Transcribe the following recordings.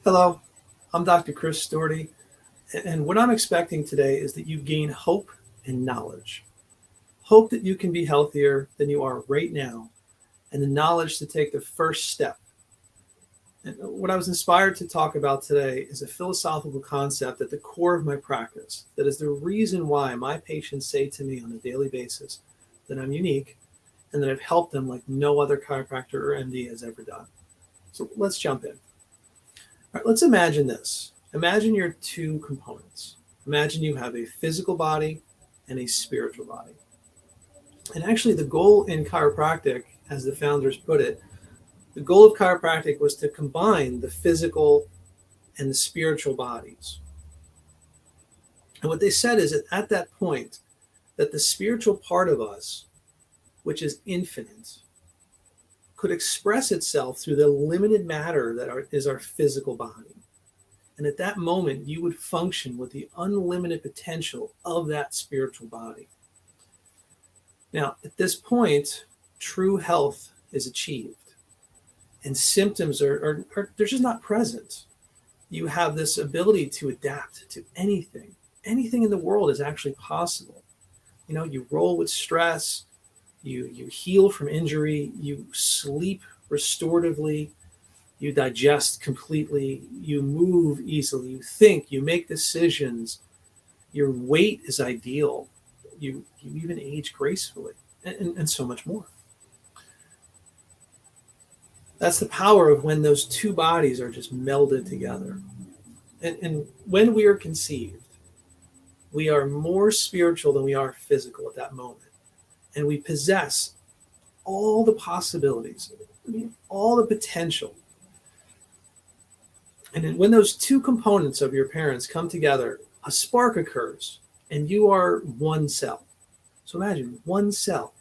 Hello, I'm Dr. Chris Storty, and what I'm expecting today is that you gain hope and knowledge. Hope that you can be healthier than you are right now, and the knowledge to take the first step. And what I was inspired to talk about today is a philosophical concept at the core of my practice that is the reason why my patients say to me on a daily basis that I'm unique and that I've helped them like no other chiropractor or MD has ever done. So let's jump in. All right, let's imagine this. Imagine your two components. Imagine you have a physical body and a spiritual body. And actually, the goal in chiropractic, as the founders put it, the goal of chiropractic was to combine the physical and the spiritual bodies. And what they said is that at that point, that the spiritual part of us, which is infinite, could express itself through the limited matter that is our physical body. And at that moment, you would function with the unlimited potential of that spiritual body. Now, at this point, true health is achieved, and symptoms are they're just not present. You have this ability to adapt to anything. Anything in the world is actually possible. You roll with stress, you heal from injury, you sleep restoratively, you digest completely, you move easily, you think, you make decisions, your weight is ideal, you even age gracefully, and so much more. That's the power of when those two bodies are just melded together. And when we are conceived, we are more spiritual than we are physical at that moment. And we possess all the possibilities, all the potential. And when those two components of your parents come together, a spark occurs, and you are one cell. So imagine one cell.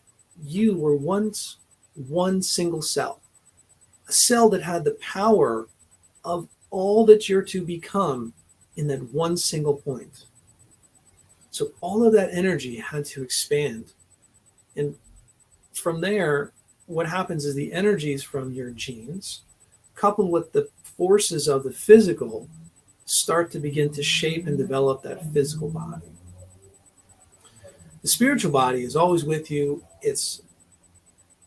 You were once one single cell, a cell that had the power of all that you're to become in that one single point. So all of that energy had to expand. And from there, what happens is the energies from your genes, coupled with the forces of the physical, start to begin to shape and develop that physical body. The spiritual body is always with you. It's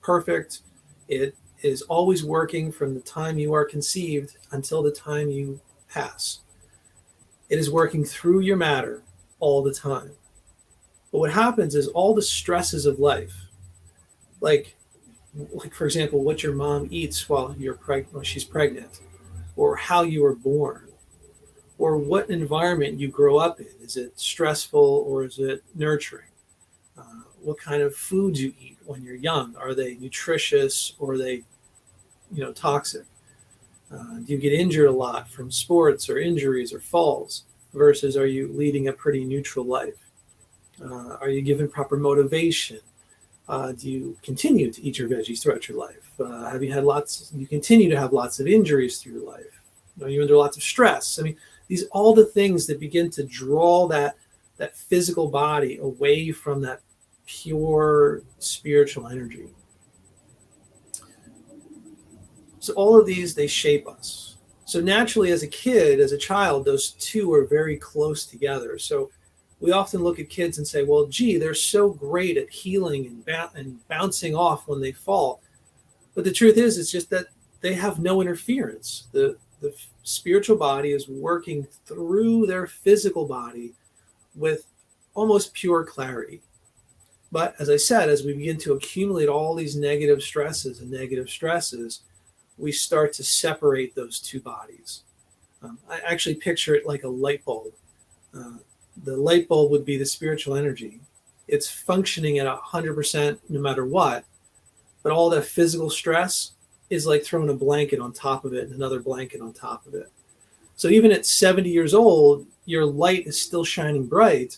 perfect. It is always working from the time you are conceived until the time you pass. It is working through your matter all the time. But what happens is all the stresses of life, like for example, what your mom eats while she's pregnant, or how you were born, or what environment you grow up in. Is it stressful or is it nurturing? What kind of foods you eat when you're young? Are they nutritious or are they, toxic? Do you get injured a lot from sports or injuries or falls versus are you leading a pretty neutral life? Are you given proper motivation? Do you continue to eat your veggies throughout your life? Have you had you continue to have lots of injuries through your life? Are you under lots of stress? These are all the things that begin to draw that physical body away from that pure spiritual energy. So all of these, they shape us. So naturally, as a kid, as a child, those two are very close together. So we often look at kids and say, well, gee, they're so great at healing and bouncing off when they fall. But the truth is, it's just that they have no interference. The spiritual body is working through their physical body with almost pure clarity. But as I said, as we begin to accumulate all these negative stresses, we start to separate those two bodies. I actually picture it like a light bulb. The light bulb would be the spiritual energy. It's functioning at 100% no matter what, but all that physical stress is like throwing a blanket on top of it and another blanket on top of it. So even at 70 years old, your light is still shining bright,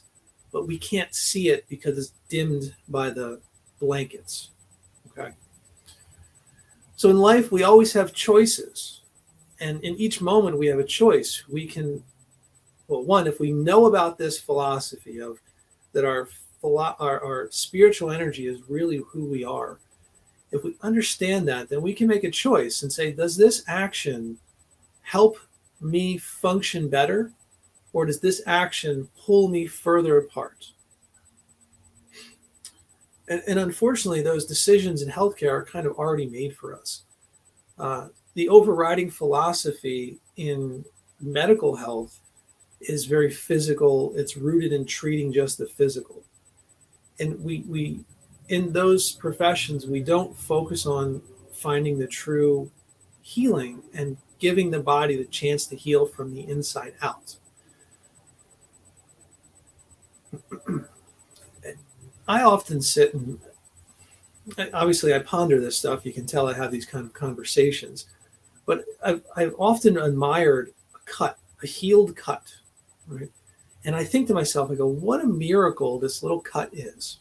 but we can't see it because it's dimmed by the blankets. Okay. So in life, we always have choices. And in each moment, we have a choice. We can, well, one, if we know about this philosophy of that our spiritual energy is really who we are, if we understand that, then we can make a choice and say, does this action help me function better, or does this action pull me further apart? And unfortunately, those decisions in healthcare are kind of already made for us. The overriding philosophy in medical health is very physical. It's rooted in treating just the physical. And we in those professions, we don't focus on finding the true healing and giving the body the chance to heal from the inside out. I often sit and obviously I ponder this stuff. You can tell I have these kind of conversations, but I've often admired a healed cut, right? And I think to myself, I go, what a miracle this little cut is.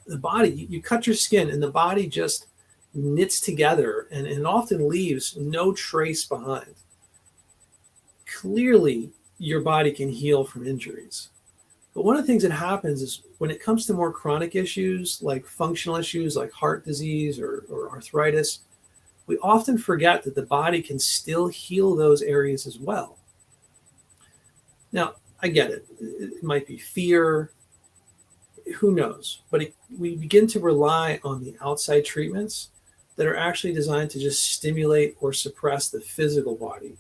The body, you cut your skin and the body just knits together and often leaves no trace behind. Clearly, your body can heal from injuries. But one of the things that happens is when it comes to more chronic issues, like functional issues like heart disease or arthritis, we often forget that the body can still heal those areas as well. Now, I get it. It might be fear, who knows? But we begin to rely on the outside treatments that are actually designed to just stimulate or suppress the physical body,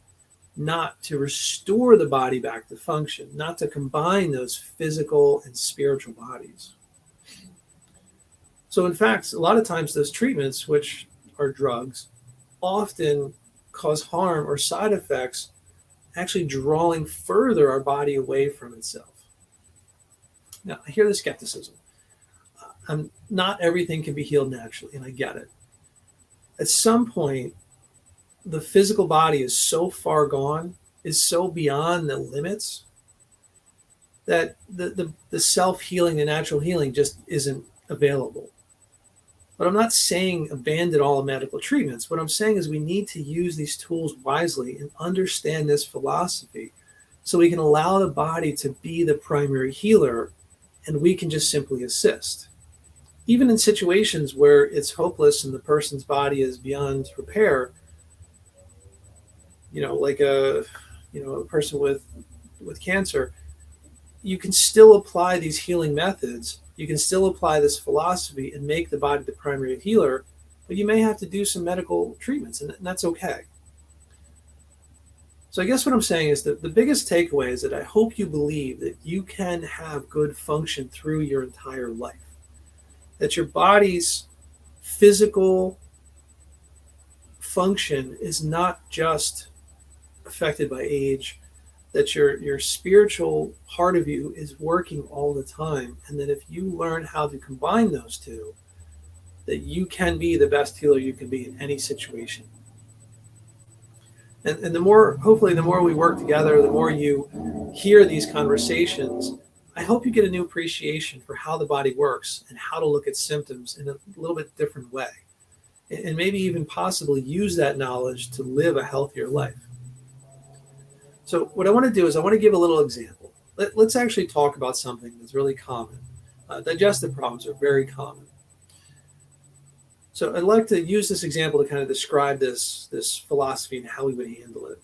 not to restore the body back to function, not to combine those physical and spiritual bodies. So in fact, a lot of times those treatments, which are drugs, often cause harm or side effects, actually drawing further our body away from itself. Now, I hear the skepticism. Not everything can be healed naturally, and I get it. At some point, the physical body is so far gone, is so beyond the limits, that the self-healing, the natural healing just isn't available. But I'm not saying abandon all medical treatments. What I'm saying is we need to use these tools wisely and understand this philosophy so we can allow the body to be the primary healer and we can just simply assist. Even in situations where it's hopeless and the person's body is beyond repair, like a person with cancer, you can still apply these healing methods. You can still apply this philosophy and make the body the primary healer, but you may have to do some medical treatments, and that's okay. So I guess what I'm saying is that the biggest takeaway is that I hope you believe that you can have good function through your entire life, that your body's physical function is not just affected by age, that your spiritual part of you is working all the time, and that if you learn how to combine those two, that you can be the best healer you can be in any situation. And hopefully the more we work together, the more you hear these conversations, I hope you get a new appreciation for how the body works and how to look at symptoms in a little bit different way, and maybe even possibly use that knowledge to live a healthier life. So what I want to do is I want to give a little example. Let's actually talk about something that's really common. Digestive problems are very common. So I'd like to use this example to kind of describe this philosophy and how we would handle it.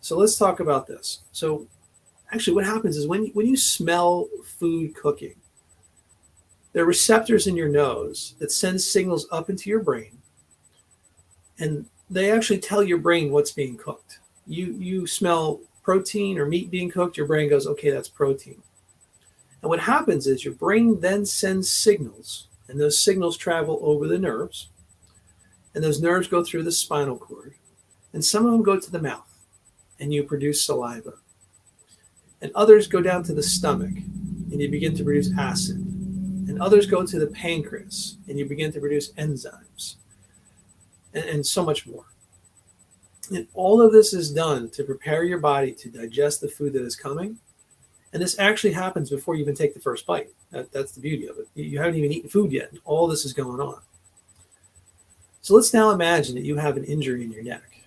So let's talk about this. So actually what happens is when you smell food cooking, there are receptors in your nose that send signals up into your brain, and they actually tell your brain what's being cooked. You smell protein or meat being cooked, your brain goes, okay, that's protein. And what happens is your brain then sends signals, and those signals travel over the nerves, and those nerves go through the spinal cord, and some of them go to the mouth, and you produce saliva. And others go down to the stomach, and you begin to produce acid. And others go to the pancreas, and you begin to produce enzymes, and so much more. And all of this is done to prepare your body to digest the food that is coming. And this actually happens before you even take the first bite. That's the beauty of it. You haven't even eaten food yet, and all this is going on. So let's now imagine that you have an injury in your neck.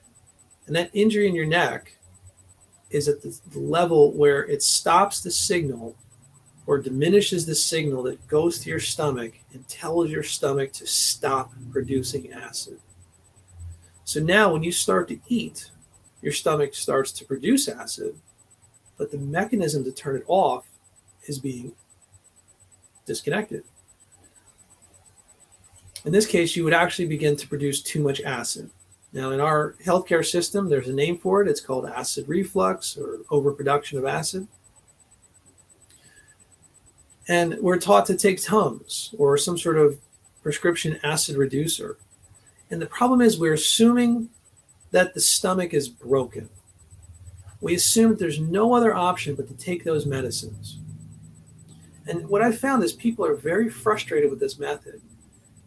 And that injury in your neck is at the level where it stops the signal or diminishes the signal that goes to your stomach and tells your stomach to stop producing acid. So now when you start to eat, your stomach starts to produce acid, but the mechanism to turn it off is being disconnected. In this case, you would actually begin to produce too much acid. Now, in our healthcare system, there's a name for it. It's called acid reflux or overproduction of acid. And we're taught to take Tums or some sort of prescription acid reducer. And the problem is we're assuming that the stomach is broken. We assume that there's no other option but to take those medicines. And what I found is people are very frustrated with this method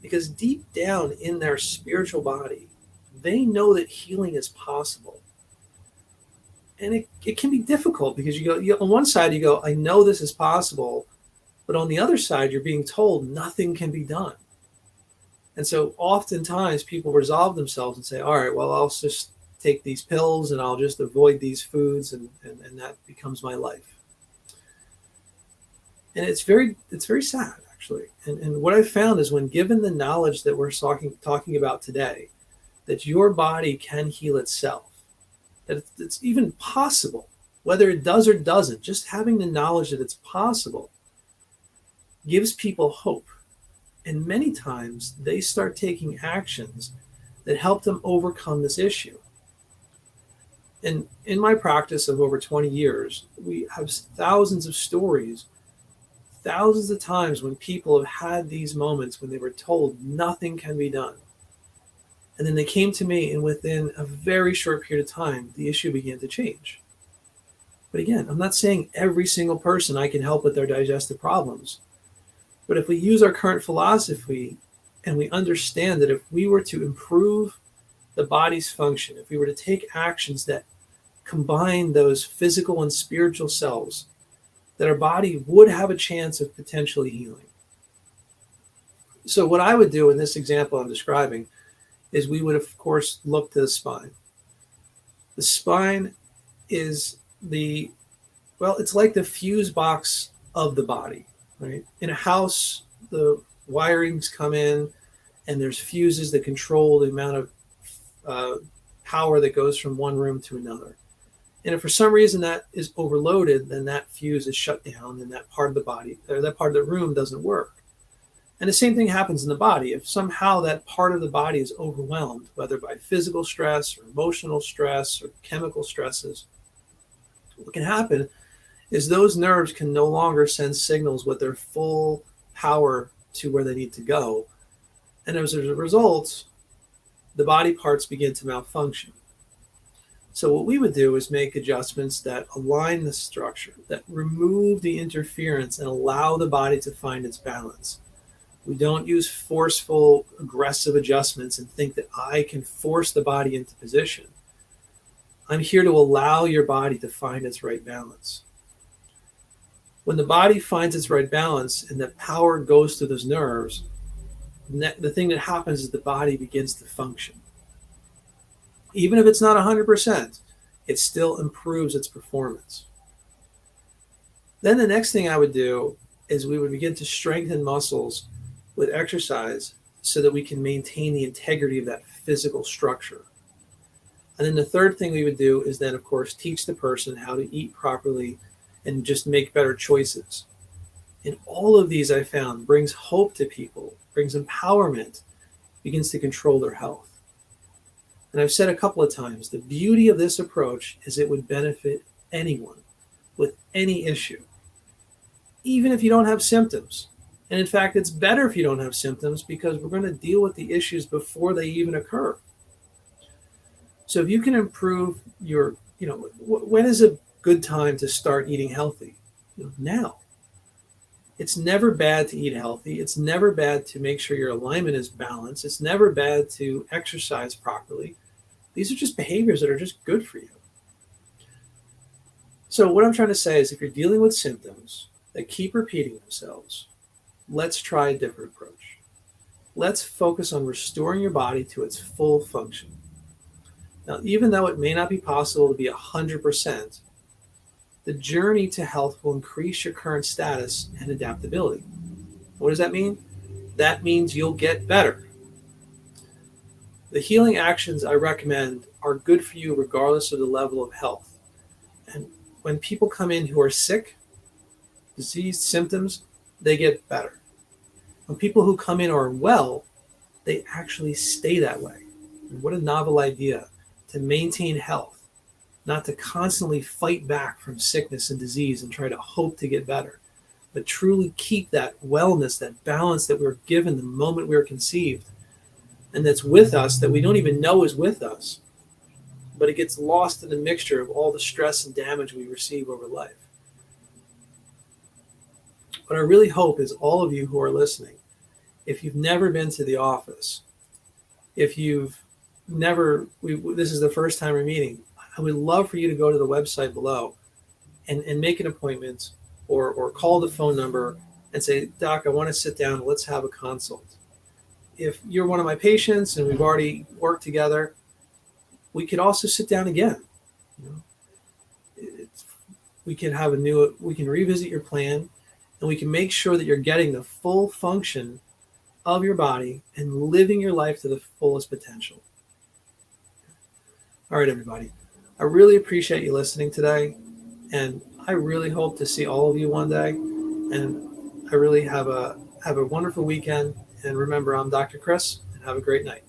because deep down in their spiritual body, they know that healing is possible. And it can be difficult because on one side you go, I know this is possible, but on the other side, you're being told nothing can be done. And so oftentimes people resolve themselves and say, all right, well, I'll just take these pills and I'll just avoid these foods and that becomes my life. And it's very sad, actually. And what I've found is when given the knowledge that we're talking about today, that your body can heal itself, that it's even possible, whether it does or doesn't, just having the knowledge that it's possible gives people hope. And many times they start taking actions that help them overcome this issue. And in my practice of over 20 years, we have thousands of stories, thousands of times when people have had these moments when they were told nothing can be done. And then they came to me, and within a very short period of time, the issue began to change. But again, I'm not saying every single person I can help with their digestive problems. But if we use our current philosophy and we understand that if we were to improve the body's function, if we were to take actions that combine those physical and spiritual selves, that our body would have a chance of potentially healing. So what I would do in this example I'm describing is we would, of course, look to the spine. The spine is it's like the fuse box of the body. Right? In a house, the wirings come in and there's fuses that control the amount of power that goes from one room to another. And if for some reason that is overloaded, then that fuse is shut down and that part of the body, or that part of the room doesn't work. And the same thing happens in the body. If somehow that part of the body is overwhelmed, whether by physical stress or emotional stress or chemical stresses, what can happen is those nerves can no longer send signals with their full power to where they need to go. And as a result, the body parts begin to malfunction. So what we would do is make adjustments that align the structure, that remove the interference and allow the body to find its balance. We don't use forceful, aggressive adjustments and think that I can force the body into position. I'm here to allow your body to find its right balance. When the body finds its right balance and the power goes through those nerves, the thing that happens is the body begins to function. Even if it's not 100%, it still improves its performance. Then the next thing I would do is we would begin to strengthen muscles with exercise so that we can maintain the integrity of that physical structure. And then the third thing we would do is then, of course, teach the person how to eat properly and just make better choices. And all of these I found brings hope to people, brings empowerment, begins to control their health. And I've said a couple of times, the beauty of this approach is it would benefit anyone with any issue, even if you don't have symptoms. And in fact, it's better if you don't have symptoms because we're going to deal with the issues before they even occur. So if you can improve your, when is a good time to start eating healthy? Now. It's never bad to eat healthy. It's never bad to make sure your alignment is balanced. It's never bad to exercise properly. These are just behaviors that are just good for you. So what I'm trying to say is if you're dealing with symptoms that keep repeating themselves, let's try a different approach. Let's focus on restoring your body to its full function. Now, even though it may not be possible to be 100%, the journey to health will increase your current status and adaptability. What does that mean? That means you'll get better. The healing actions I recommend are good for you regardless of the level of health. And when people come in who are sick, diseased symptoms, they get better. When people who come in are well, they actually stay that way. And what a novel idea to maintain health, not to constantly fight back from sickness and disease and try to hope to get better, but truly keep that wellness, that balance that we were given the moment we were conceived, and that's with us that we don't even know is with us, but it gets lost in the mixture of all the stress and damage we receive over life. What I really hope is all of you who are listening, if you've never been to the office, if you've never, this is the first time we're meeting, I would love for you to go to the website below and make an appointment or call the phone number and say, Doc, I want to sit down, let's have a consult. If you're one of my patients and we've already worked together, we could also sit down again. You know, we can revisit your plan, and we can make sure that you're getting the full function of your body and living your life to the fullest potential. All right, everybody. I really appreciate you listening today, and I really hope to see all of you one day. And I really have a wonderful weekend. And remember, I'm Dr. Chris, and have a great night.